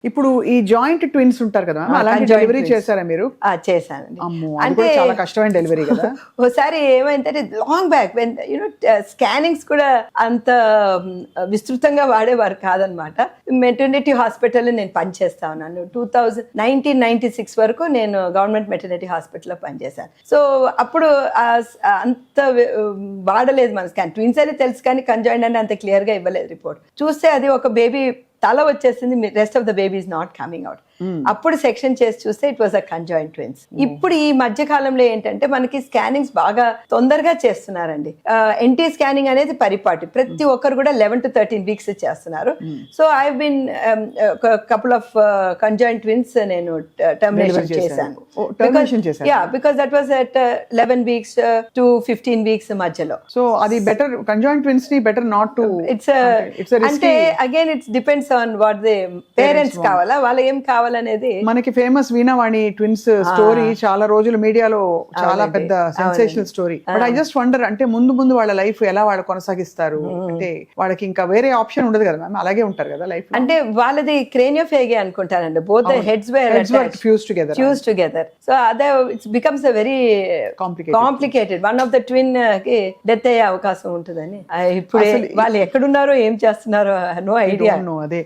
ఇప్పుడు ఈ joint twins ఉంటారు కదా అలాంటి conjoined డెలివరీ twins. చేశారా మీరు? చేశానండి. అమ్మో, అది కూడా చాలా కష్టమైన డెలివరీ కదా. ఒకసారి ఏమైందంటే long back when you know scannings కూడా అంత విస్తృతంగా వాడేవారు కాదనమాట. మెటర్నిటీ హాస్పిటల్లో నేను పనిచేస్తా ఉన్నాను. 1996 వరకు నేను గవర్నమెంట్ మెటర్నిటీ హాస్పిటల్లో పనిచేశాను. సో అప్పుడు అంత వాడలేదు మన స్కాన్. ట్విన్స్ అని తెలుసు కానీ కంజాయింట్ అని అంత క్లియర్గా ఇవ్వలేదు రిపోర్ట్. చూస్తే అది ఒక బేబీ తల వచ్చేసింది, rest of the baby is not coming out. అప్పుడు సెక్షన్ చేసి చూస్తే it was a conjoint twins. ఇప్పుడు ఈ మధ్య కాలంలో ఏంటంటే మనకి స్కానింగ్స్ బాగా తొందరగా చేస్తున్నారండి. ఎన్టీ స్కానింగ్ అనేది పరిపాటి, ప్రతి ఒక్కరు కూడా 11 to 13 వీక్స్ చేస్తున్నారు. So I been couple of conjoint twins నేను టర్మినేషన్ చేశాను. Because that was at 11 weeks to 15 weeks మధ్యలో. సో అది బెటర్, కంజాయింట్ ట్విన్స్ ని బెటర్ నాట్ టు. ఇట్స్ అంటే again it's depends on what they parents కావాలా, వాళ్ళు ఏం కావాలి అనేది. మనకి ఫేమస్ వీణావాణి ట్విన్స్ స్టోరీ చాలా రోజులు మీడియాలో చాలా పెద్ద sensational story. But I just wonder, అంటే ముందు ముందు వాళ్ళ లైఫ్ ఎలా వాళ్ళు కొనసాగిస్తారు? అంటే వాళ్ళకి ఇంకా వేరే ఆప్షన్ ఉండదు కదా మ్యామ్, అలాగే ఉంటారు కదా లైఫ్. అంటే వాళ్ళది క్రేనియోఫేగే అనుకుంటానండి. Both the heads were fuse together. So అదే it's becomes a very complicated. One of the twin కి డెత్ అయ్యే అవకాశం ఉంటుందని. ఇప్పుడు వాళ్ళు ఎక్కడున్నారో ఏం చేస్తున్నారో నో ఐడియా. అదే